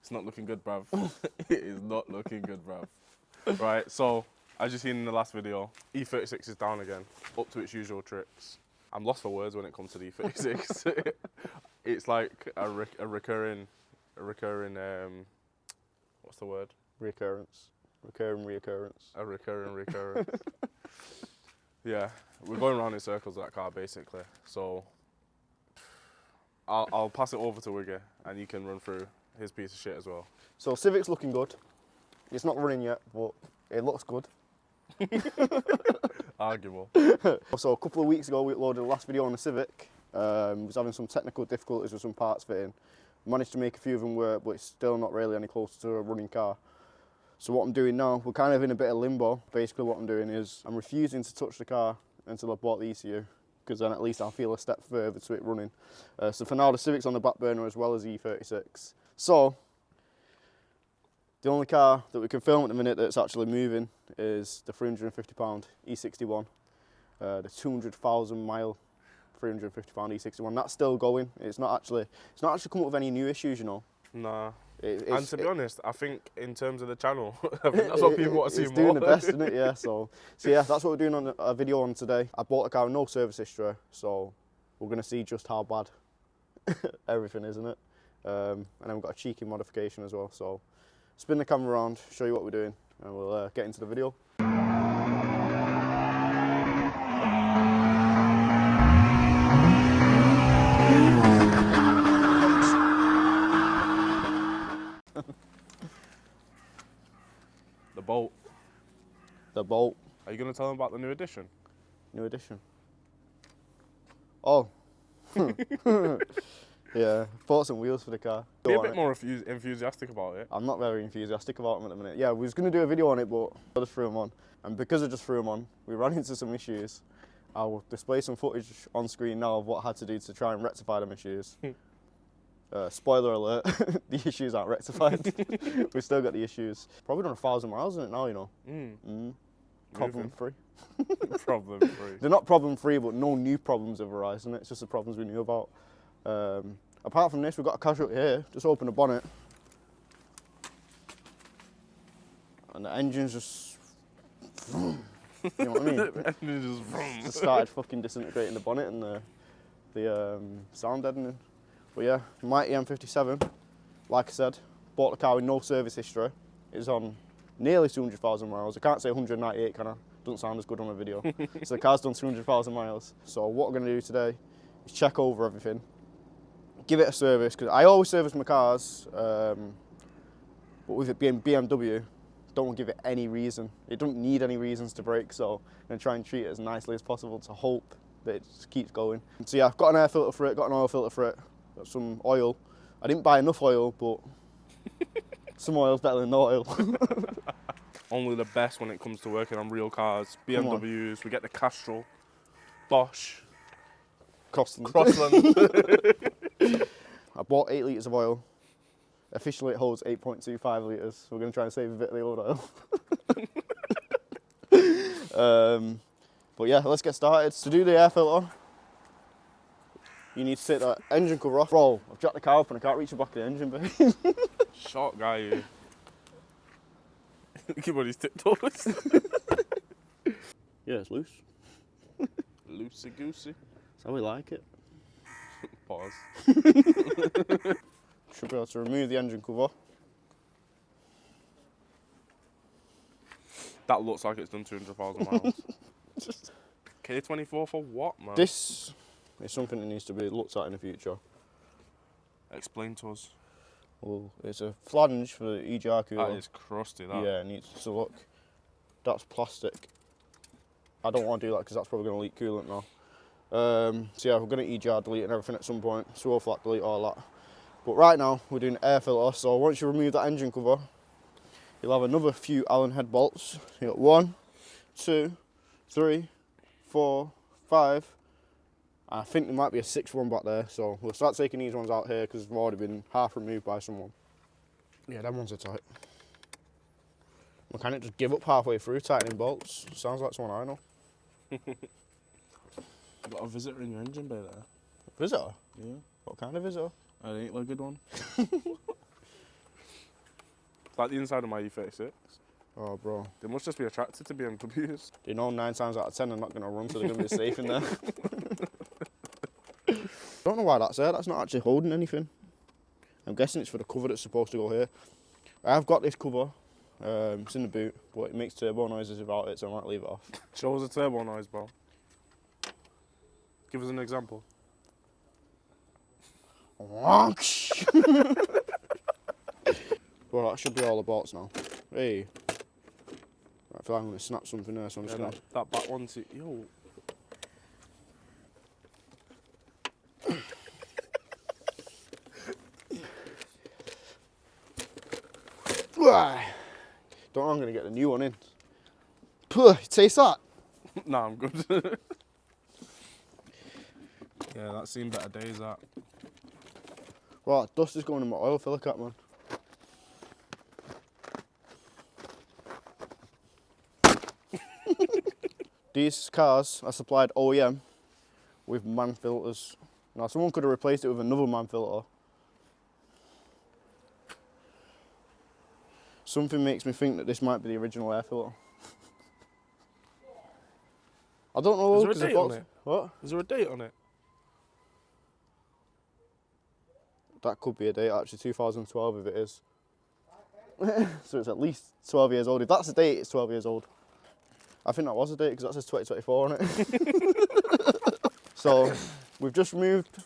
It's not looking good, bruv. It is not looking good, bruv. Right, so, as you've seen in the last video, E36 is down again, up to its usual tricks. I'm lost for words when it comes to the E36. It's like a recurring, what's the word? Reoccurrence. Recurring reoccurrence. A recurring recurrence. Yeah, we're going around in circles with that car, basically. So, I'll pass it over to Wiggy, and you can run through his piece of shit as well. So Civic's looking good. It's not running yet, but it looks good. Arguable. So a couple of weeks ago we uploaded the last video on the Civic. Was having some technical difficulties with some parts fitting. Managed to make a few of them work, but it's still not really any closer to a running car. So what I'm doing now, we're kind of in a bit of limbo. Basically what I'm doing is I'm refusing to touch the car until I've bought the ECU, because then at least I'll feel a step further to it running. So for now the Civic's on the back burner as well as the E36. So the only car that we can film at the minute that's actually moving is the £350 E61, the 200,000 mile £350 E61. That's still going. It's not actually come up with any new issues, you know. Nah. And to be honest, I think in terms of the channel, I think that's what people want to see more. It's doing the best, isn't it? Yeah. So yeah, that's what we're doing on a video on today. I bought a car with no service history, so we're going to see just how bad everything is, isn't it? And then we've got a cheeky modification as well. So spin the camera around, show you what we're doing, and we'll get into the video. The bolt. Are you going to tell them about the new edition? New edition. Oh. Yeah, bought some wheels for the car. Be a bit more enthusiastic about it. I'm not very enthusiastic about them at the minute. Yeah, we was going to do a video on it, but I just threw them on. And because I just threw them on, we ran into some issues. I'll display some footage on screen now of what I had to do to try and rectify them issues. Spoiler alert, the issues aren't rectified. We've still got the issues. Probably done 1,000 miles in it now, you know. Problem free. Problem free. They're not problem free, but no new problems have arisen. It's just the problems we knew about. Apart from this, we've got a casualty here. Just open the bonnet. And the engine's just... You know what I mean? The engine's just started fucking disintegrating the bonnet and the sound deadening. But yeah, mighty M57, like I said, bought the car with no service history. It's on nearly 200,000 miles. I can't say 198, can I? Doesn't sound as good on a video. So the car's done 200,000 miles. So what we're going to do today is check over everything, give it a service, because I always service my cars, but with it being BMW, don't give it any reason. It doesn't need any reasons to break, so I'm going to try and treat it as nicely as possible to hope that it just keeps going. So yeah, I've got an air filter for it, got an oil filter for it, got some oil. I didn't buy enough oil, but some oil's better than no oil. Only the best when it comes to working on real cars. BMWs, we get the Castrol, Bosch, Crossland. I bought 8 litres of oil. Officially it holds 8.25 litres. We're going to try and save a bit of the old oil. But yeah, let's get started. To do the air filter, you need to take that engine cover off. Bro, I've jacked the car up and I can't reach the back of the engine, babe. Short guy, you. Look at what he's tiptoes. Yeah, it's loose. Loosey goosey. That's how we like it. Pause. Should be able to remove the engine cover. That looks like it's done 200,000 miles. K24 for what, man? This is something that needs to be looked at in the future. Explain to us. Well, it's a flange for the EGR cooler. That is crusty, that. Yeah, it needs to look. That's plastic. I don't want to do that because that's probably going to leak coolant now. So yeah, we're going to EGR delete and everything at some point. So we'll flat delete all that. But right now, we're doing air filter. So once you remove that engine cover, you'll have another few Allen head bolts. You got 1, 2, 3, 4, 5. I think there might be a 6th one back there, so we'll start taking these ones out here because they've already been half removed by someone. Yeah, them ones are tight. Mechanic just give up halfway through tightening bolts. Sounds like someone I know. You got a visitor in your engine bay there. Visitor? Yeah. What kind of visitor? It ain't like a good one. It's like the inside of my E36. Oh, bro. They must just be attracted to BMWs. You know 9 times out of 10 they're not going to run, so they're going to be safe in there. Don't know why that's there. That's not actually holding anything. I'm guessing it's for the cover that's supposed to go here. I've got this cover. It's in the boot, but it makes turbo noises without it, so I might leave it off. Show us a turbo noise, bro. Give us an example. Well, that should be all the bolts now. Hey. I feel like I'm going to snap something there, so I'm just going to... That back one too. Yo. Don't know, I'm going to get the new one in. Puh, taste that? Nah, I'm good. Yeah, that's seen better days, that. Right, dust is going in my oil filler cap, man. These cars are supplied OEM with man filters. Now, someone could have replaced it with another man filter. Something makes me think that this might be the original air filter. I don't know. Is there a date on it? What? Is there a date on it? That could be a date, actually, 2012 if it is. So it's at least 12 years old. If that's a date, it's 12 years old. I think that was a date because that says 2024 on it. So we've just removed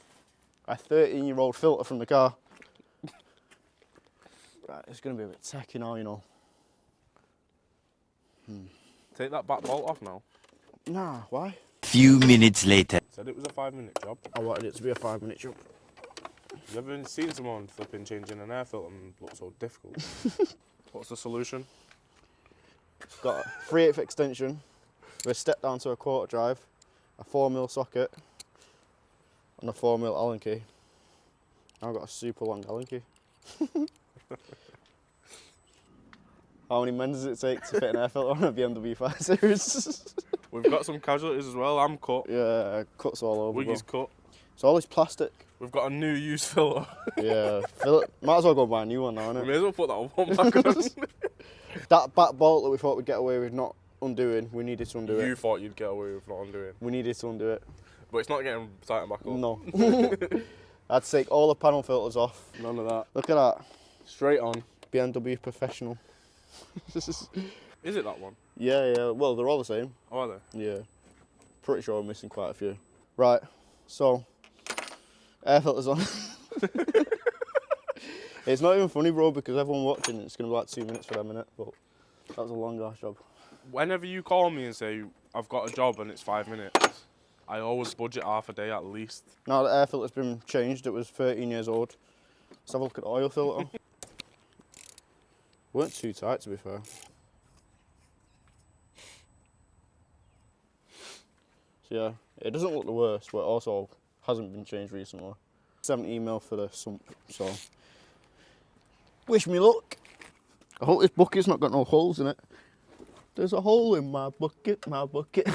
a 13-year-old filter from the car. Right, it's going to be a bit tacky now, you know. Take that back bolt off now. Nah, why? Few minutes later. Said it was a 5-minute job. I wanted it to be a 5-minute job. You ever seen someone flipping changing an air filter and look so difficult? What's the solution? Got a 3/8 extension with a step down to a quarter drive, a 4mm socket, and a 4mm Allen key. I've got a super long Allen key. How many men does it take to fit an air filter on a BMW 5 Series? We've got some casualties as well. I'm cut. Yeah, cuts all over. Wiggy's cut. It's all this plastic. We've got a new used filter. Yeah, might as well go buy a new one now, We innit? may as well put that one back on. That back bolt that we thought we'd get away with not undoing, we needed to undo You it. thought you'd get away with not undoing. We needed to undo it. But it's not getting tightened back up. No. I had to take all the panel filters off. None of that. Look at that. Straight on. BMW Professional. Is it that one? Yeah, well, they're all the same. Oh, are they? Yeah. Pretty sure I'm missing quite a few. Right, so, air filters on. It's not even funny, bro, because everyone watching, it's going to be like 2 minutes for them, innit? But that was a long ass job. Whenever you call me and say, I've got a job and it's 5 minutes, I always budget half a day at least. Now the air filter's been changed, it was 13 years old. Let's have a look at the oil filter. Weren't too tight, to be fair. So yeah, it doesn't look the worst, but it also hasn't been changed recently. 70 mil for the sump, so wish me luck. I hope this bucket's not got no holes in it. There's a hole in my bucket, my bucket.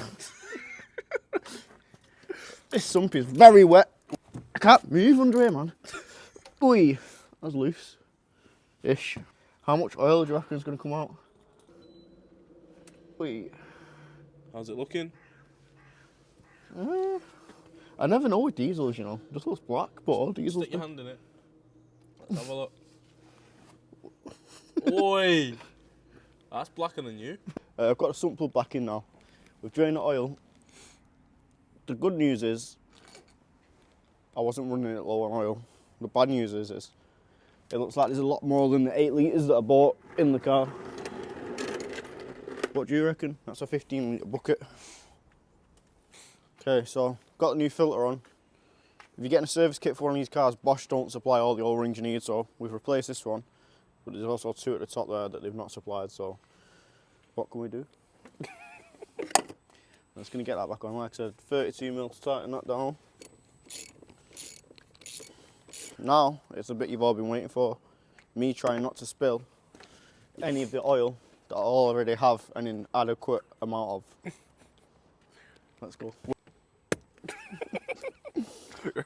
This sump is very wet. I can't move under here, man. Boy, that's loose-ish. How much oil do you reckon is going to come out? Boy. How's it looking? I never know with diesels, you know. It just looks black, but all diesels. Stick your hand in it. Let's have a look. Oi! That's blacker than you. I've got the sump plug back in now. We've drained the oil. The good news is I wasn't running it low on oil. The bad news is it looks like there's a lot more than the 8 litres that I bought in the car. What do you reckon? That's a 15-litre bucket. Okay, so got the new filter on. If you're getting a service kit for one of these cars, Bosch don't supply all the O-rings you need, so we've replaced this one. But there's also 2 at the top there that they've not supplied, so what can we do? I'm just going to get that back on. Like I said, 32 mil to tighten that down. Now, it's the bit you've all been waiting for. Me trying not to spill any of the oil that I already have an inadequate amount of. Let's go.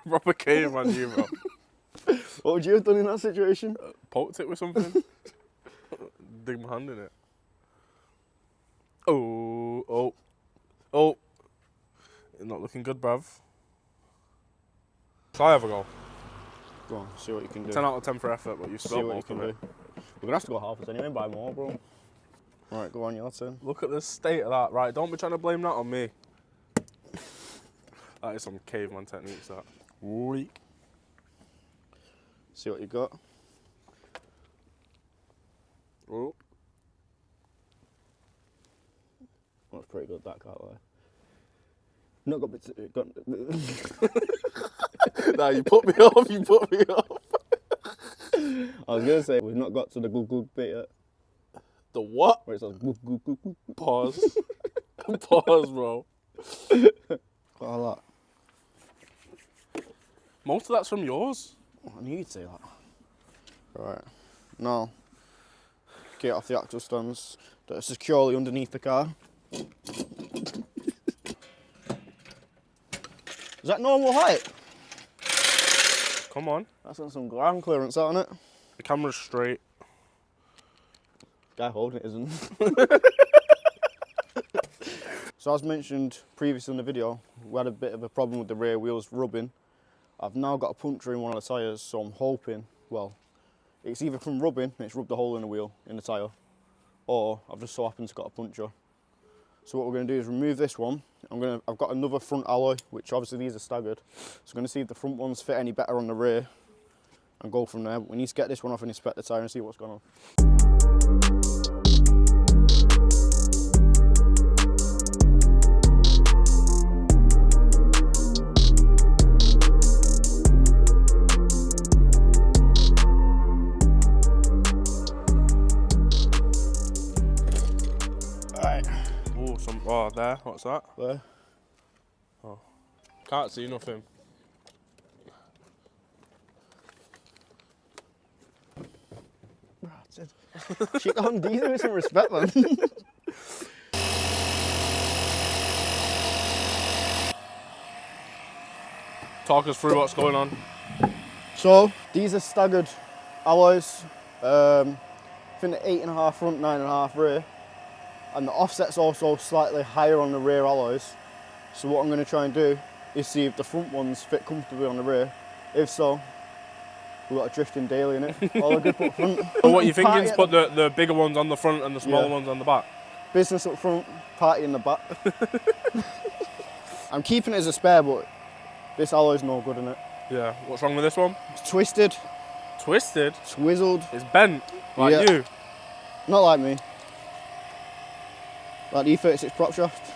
Proper caveman, you, bro. What would you have done in that situation? Poked it with something. dig my hand in it. Oh. It's not looking good, bruv. Shall I have a go? Go on, see what you can do. 10 out of 10 for effort, but you See spilled what you most can of do. it. We're gonna have to go half anyway and buy more, bro. Right, go on, your turn. Look at the state of that. Right, don't be trying to blame that on me. That is some caveman techniques, that. Weak. See what you got. Oh. That's pretty good, that can't lie. Not got bits. Got. Nah, you put me off. You put me off. I was gonna say we've not got to the good bit yet. The what? Where it says good. Pause. Pause, bro. Got all that. Most of that's from yours. I knew you'd say that. Right. Now, get off the axle stands that are securely underneath the car. Is that normal height? Come on. That's on some ground clearance, isn't it? The camera's straight. Guy holding it isn't. So as mentioned previously in the video, we had a bit of a problem with the rear wheels rubbing. I've now got a puncture in one of the tyres, so I'm hoping, well, it's either from rubbing, and it's rubbed a hole in the wheel, in the tyre, or I've just so happened to got a puncture. So what we're going to do is remove this one. I've got another front alloy, which obviously these are staggered. So I'm going to see if the front ones fit any better on the rear and go from there. But we need to get this one off and inspect the tyre and see what's going on. Oh, there. What's that? There. Oh. Can't see nothing. Shit on these with some respect, man. Talk us through what's going on. So these are staggered alloys. I think they're 8.5 front, 9.5 rear. And the offset's also slightly higher on the rear alloys. So what I'm going to try and do is see if the front ones fit comfortably on the rear. If so, we've got a drifting daily in it. All a good up front. So what you're thinking is put the bigger ones on the front and the smaller ones on the back? Business up front, party in the back. I'm keeping it as a spare, but this alloy's no good in it. Yeah. What's wrong with this one? It's twisted. Twisted? Swizzled. It's bent, like Yeah. you. Not like me. Like the E36 prop shaft.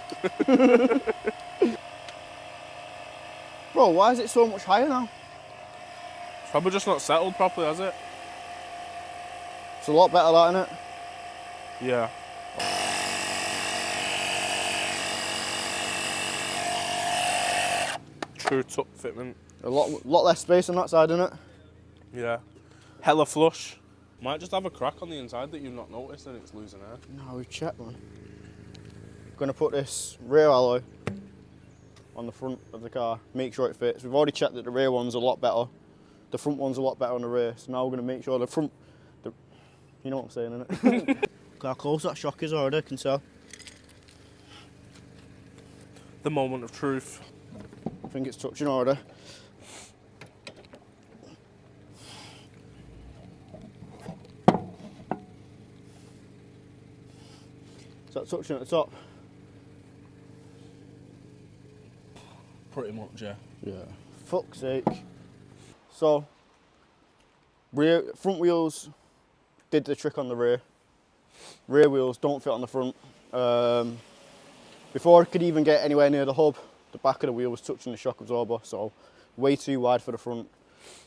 Bro, why is it so much higher now? It's probably just not settled properly, has it? It's a lot better, that, innit? Yeah. True tuck fitment. A lot less space on that side, innit? Yeah. Hella flush. Might just have a crack on the inside that you've not noticed and it's losing air. No, we've checked, man. Gonna put this rear alloy on the front of the car, make sure it fits. We've already checked that the rear one's a lot better. The front one's a lot better on the rear. So now we're gonna make sure the front, you know what I'm saying, innit? Look how close that shock is already, I can tell. The moment of truth. I think it's touching already. Is that touching at the top? Pretty much, yeah. Yeah. Fuck's sake. So, front wheels did the trick on the rear. Rear wheels don't fit on the front. Before I could even get anywhere near the hub, the back of the wheel was touching the shock absorber, so way too wide for the front.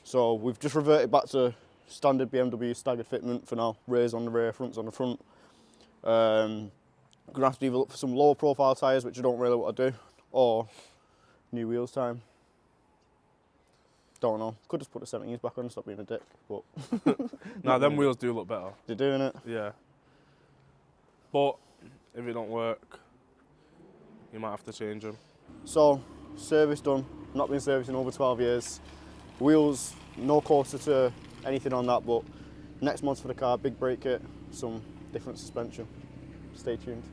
So we've just reverted back to standard BMW staggered fitment for now. Rear's on the rear, front's on the front. Gonna have to either look for some lower profile tyres, which I don't really want to do, or new wheels time. Don't know. Could just put the 17s back on and stop being a dick, but Nah, them wheels do look better. they're doing it. Yeah. But if it don't work, you might have to change them. So, service done. Not been serviced in over 12 years. Wheels, no closer to anything on that, but next month for the car, big brake kit, some different suspension. Stay tuned.